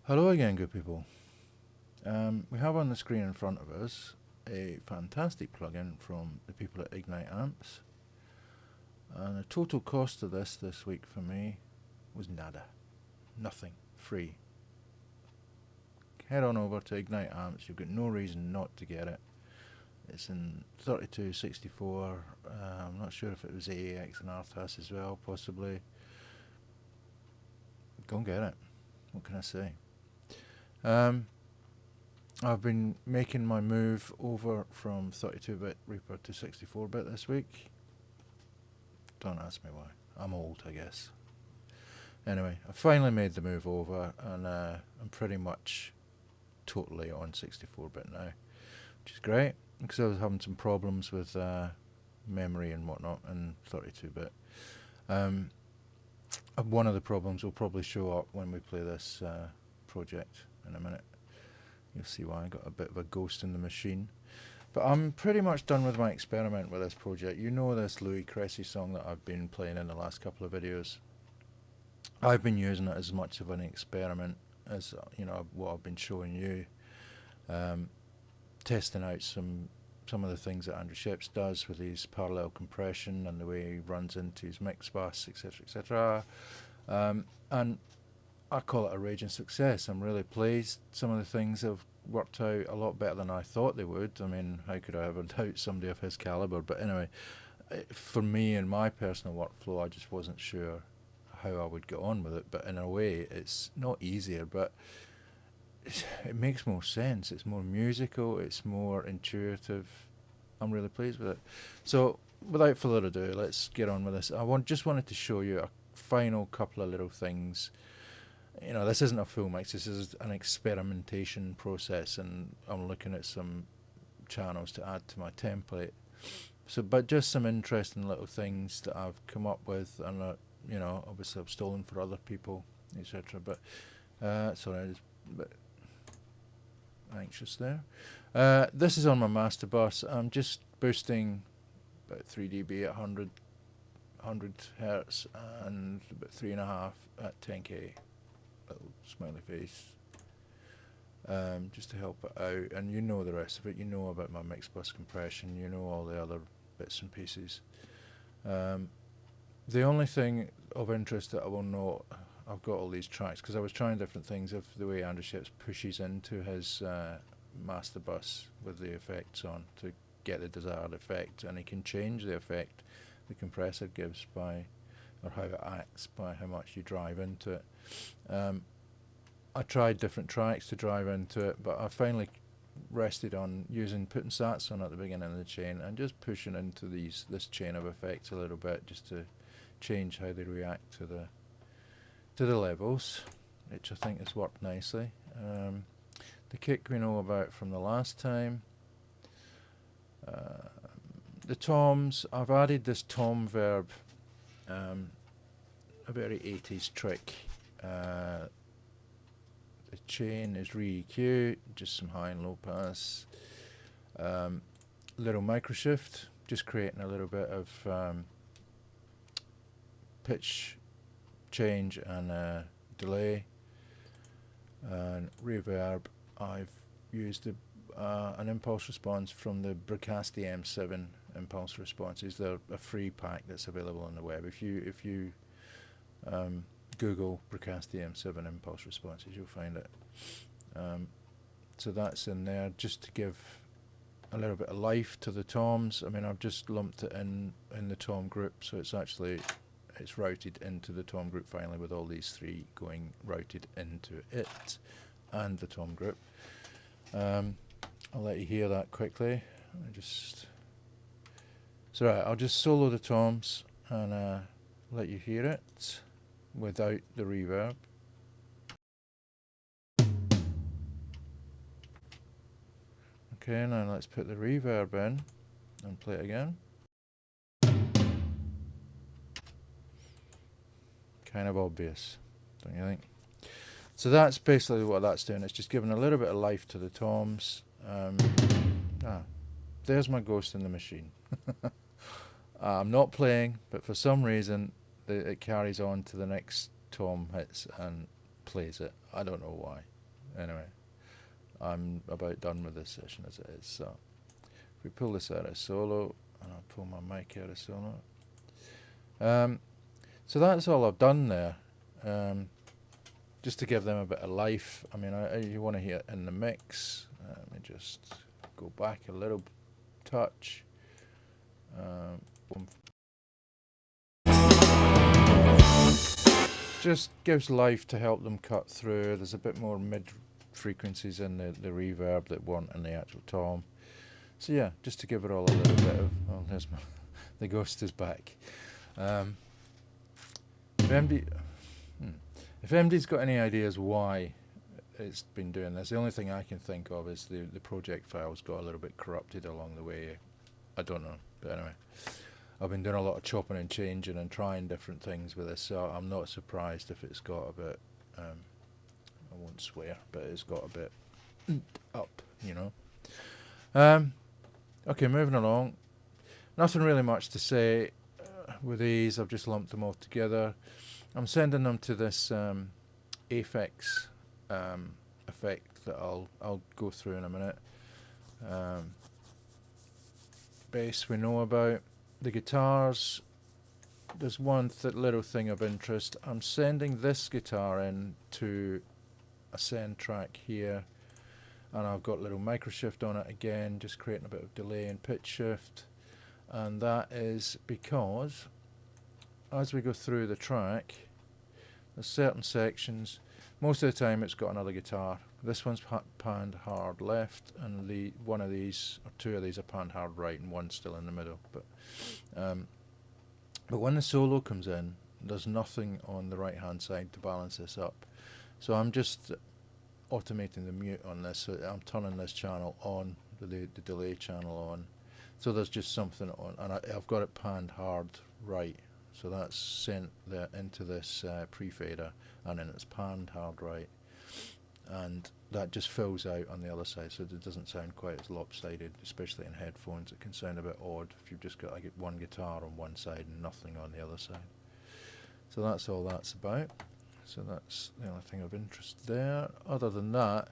Hello again, good people. We have on the screen in front of us a fantastic plugin from the people at Ignite Amps, and the total cost of this week for me was nada, nothing, free. Head on over to Ignite Amps, you've got no reason not to get it. It's in 3264, I'm not sure if it was AAX and RTAS as well, possibly. Go and get it, what can I say? I've been making my move over from 32-bit Reaper to 64-bit this week. Don't ask me why. I'm old, I guess. Anyway, I finally made the move over, and I'm pretty much totally on 64-bit now, which is great, because I was having some problems with memory and whatnot in 32-bit. One of the problems will probably show up when we play this project in a minute. You'll see why. I got a bit of a ghost in the machine. But I'm pretty much done with my experiment with this project. You know this Louis Cressy song that I've been playing in the last couple of videos. I've been using it as much of an experiment as what I've been showing you. Testing out some of the things that Andrew Scheps does with his parallel compression and the way he runs into his mix bus, etc., etc. And I call it a raging success. I'm really pleased. Some of the things have worked out a lot better than I thought they would. I mean, how could I ever doubt somebody of his caliber? But anyway, for me and my personal workflow, I just wasn't sure how I would get on with it. But in a way, it's not easier, but it makes more sense. It's more musical. It's more intuitive. I'm really pleased with it. So without further ado, let's get on with this. Just wanted to show you a final couple of little things. This isn't a full mix, this is an experimentation process, and I'm looking at some channels to add to my template. But just some interesting little things that I've come up with, and obviously I've stolen for other people, etc. But sorry, I was a bit anxious there. This is on my master bus. I'm just boosting about 3 dB at 100 hertz and about 3.5 at 10k. Little smiley face, just to help it out. And you know the rest of it. You know about my mix bus compression. You know all the other bits and pieces. The only thing of interest that I will note, I've got all these tracks because I was trying different things of the way Andrew Scheps pushes into his master bus with the effects on to get the desired effect, and he can change the effect the compressor gives by, or how it acts by how much you drive into it. I tried different tracks to drive into it, but I finally rested on putting sats on at the beginning of the chain and just pushing into this chain of effects a little bit, just to change how they react to the levels, which I think has worked nicely. The kick we know about from the last time. The toms, I've added this tom verb, a very 80s trick. The chain is re-EQ, just some high and low pass. Little micro shift, just creating a little bit of pitch change and delay. And reverb, I've used an impulse response from the Bricasti M7 impulse responses. They're a free pack that's available on the web. If you Google Bricasti M7 impulse responses, you'll find it. So that's in there just to give a little bit of life to the toms. I mean, I've just lumped it in the tom group, so it's routed into the tom group finally, with all these three going routed into it and the tom group. I'll let you hear that quickly. I'll just solo the toms and let you hear it without the reverb. Okay, now let's put the reverb in and play it again. Kind of obvious, don't you think? So that's basically what that's doing. It's just giving a little bit of life to the toms. There's my ghost in the machine. I'm not playing, but for some reason it carries on to the next tom hits and plays it. I don't know why. Anyway, I'm about done with this session as it is. So if we pull this out of solo, and I'll pull my mic out of solo. So that's all I've done there. Just to give them a bit of life. I mean, you want to hear it in the mix. Let me just go back a little touch. Just gives life to help them cut through. There's a bit more mid frequencies in the reverb that weren't in the actual tom. So yeah, just to give it all a little bit of. Oh, there's my the ghost is back. If MD's got any ideas why it's been doing this, the only thing I can think of is the project files got a little bit corrupted along the way. I don't know, but anyway, I've been doing a lot of chopping and changing and trying different things with this, so I'm not surprised if it's got a bit, I won't swear, but it's got a bit up, you know. Okay, moving along. Nothing really much to say with these. I've just lumped them all together. I'm sending them to this Aphex effect that I'll go through in a minute. Bass we know about. The guitars, there's one little thing of interest. I'm sending this guitar in to a send track here, and I've got a little micro shift on it again, just creating a bit of delay and pitch shift. And that is because as we go through the track, there's certain sections. Most of the time it's got another guitar. This one's panned hard left, and one of these, or two of these, are panned hard right, and one's still in the middle. But when the solo comes in, there's nothing on the right hand side to balance this up. So I'm just automating the mute on this. So I'm turning this channel on, the delay channel on. So there's just something on, and I've got it panned hard right. So that's sent into this pre-fader, and then it's panned hard right, and that just fills out on the other side, so it doesn't sound quite as lopsided. Especially in headphones, it can sound a bit odd if you've just got one guitar on one side and nothing on the other side. So that's all that's about. So that's the only thing of interest there. Other than that,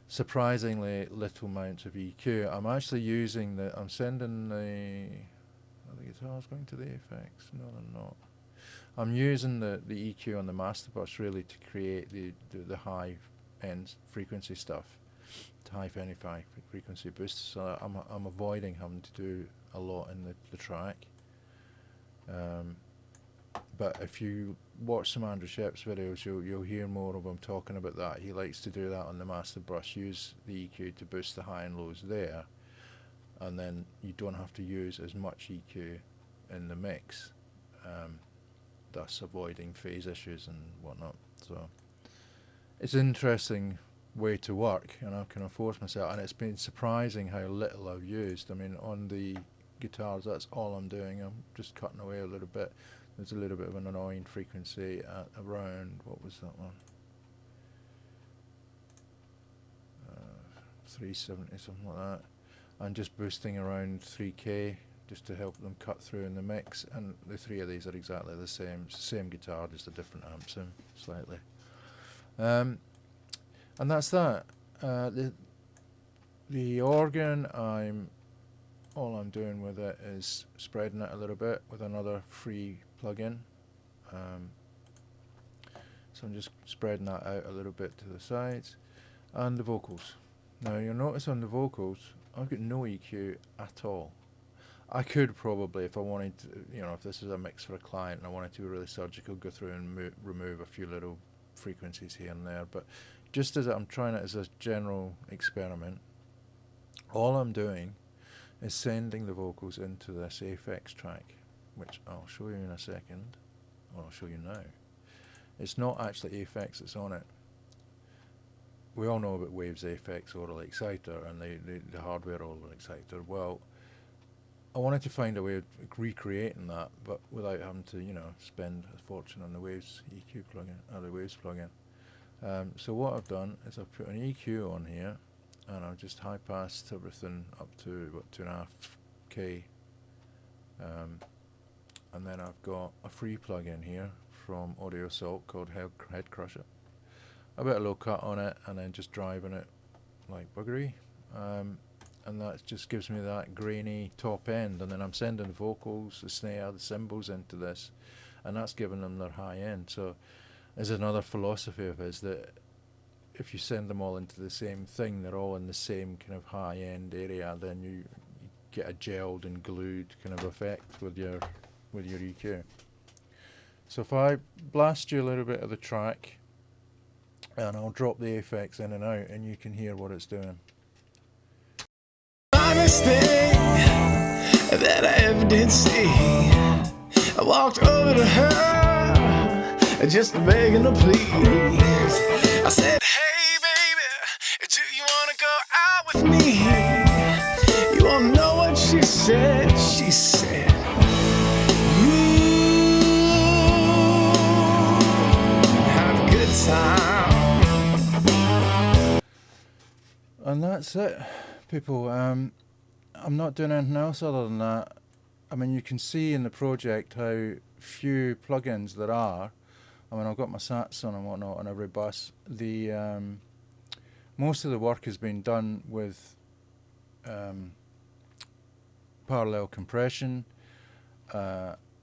surprisingly little amounts of EQ. I'm actually using I'm sending are the guitars going to the effects? No, they're not. I'm using the EQ on the master bus really to create the high end frequency stuff, high frequency boosts. So I'm avoiding having to do a lot in the track. But if you watch some Andrew Scheps videos, you'll hear more of him talking about that. He likes to do that on the master brush, use the EQ to boost the high and lows there, and then you don't have to use as much EQ in the mix, thus avoiding phase issues and whatnot. So it's an interesting way to work, and I can force myself, and it's been surprising how little I've used. I mean, on the guitars, that's all I'm doing. I'm just cutting away a little bit. There's a little bit of an annoying frequency at around, what was that one? 370, something like that. And just boosting around 3K just to help them cut through in the mix. And the three of these are exactly the same. It's the same guitar, just a different amp sim, slightly. And that's that. The organ, all I'm doing with it is spreading it a little bit with another free plugin. So I'm just spreading that out a little bit to the sides. And the vocals. Now you'll notice on the vocals, I've got no EQ at all. I could probably, if I wanted to, if this is a mix for a client and I wanted to be really surgical, go through and remove a few little frequencies here and there. But just as I'm trying it as a general experiment, all I'm doing is sending the vocals into this Aphex track, which I'll show you in a second, or I'll show you now. It's not actually Aphex that's on it. We all know about Waves Aphex Aural Exciter and the hardware Aural Exciter. Well, I wanted to find a way of recreating that, but without having to, spend a fortune on the Waves EQ plugin, or the Waves plugin. So what I've done is I've put an EQ on here, and I've just high passed everything up to about 2.5K. And then I've got a free plugin here from Audio Assault called Head Crusher. a bit of low cut on it, and then just driving it like buggery. And that just gives me that grainy top end, and then I'm sending the vocals, the snare, the cymbals into this, and that's giving them their high end. So there's another philosophy of his that if you send them all into the same thing, they're all in the same kind of high end area, then you get a gelled and glued kind of effect with your EQ. So if I blast you a little bit of the track, and I'll drop the effects in and out, and you can hear what it's doing. Honest thing that I ever did see, I walked over to her, just begging to please. I said, hey baby, do you wanna go out with me? You wanna know what she said? She said, have a good time. And that's it, people. I'm not doing anything else other than that. I mean, you can see in the project how few plugins there are. I mean, I've got my sats on and whatnot on every bus. The most of the work has been done with parallel compression.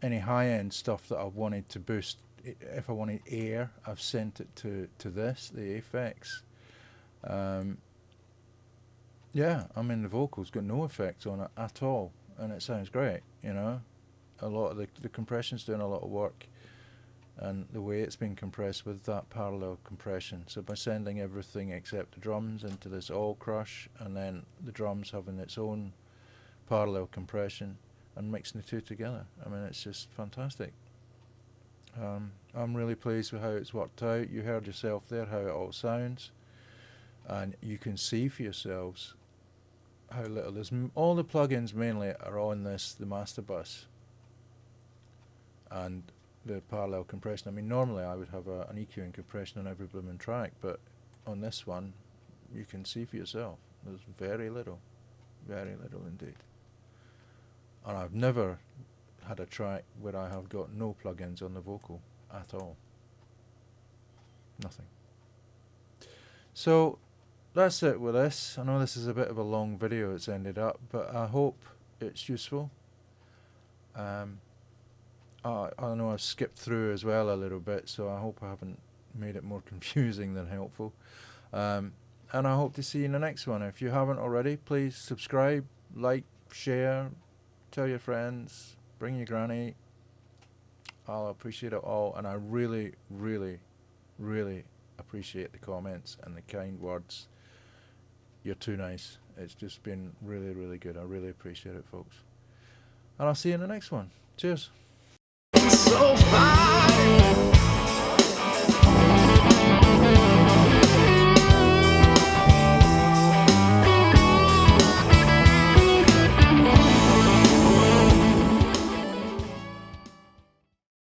Any high-end stuff that I wanted to boost, if I wanted air, I've sent it to this, the effects. Yeah, I mean, the vocals got no effects on it at all, and it sounds great, you know. A lot of the compression's doing a lot of work, and the way it's been compressed with that parallel compression. So by sending everything except the drums into this all crush, and then the drums having its own parallel compression, and mixing the two together, I mean, it's just fantastic. I'm really pleased with how it's worked out. You heard yourself there how it all sounds, and you can see for yourselves how little there's. All the plugins mainly are on this, the master bus, and the parallel compression. I mean, normally I would have an EQ and compression on every blooming track, but on this one, you can see for yourself. There's very little indeed. And I've never had a track where I have got no plugins on the vocal at all. Nothing. So that's it with this. I know this is a bit of a long video it's ended up, but I hope it's useful. I know I've skipped through as well a little bit, so I hope I haven't made it more confusing than helpful. And I hope to see you in the next one. If you haven't already, please subscribe, like, share, tell your friends, bring your granny. I'll appreciate it all, and I really, really, really appreciate the comments and the kind words. You're too nice. It's just been really, really good. I really appreciate it, folks. And I'll see you in the next one. Cheers. So fine.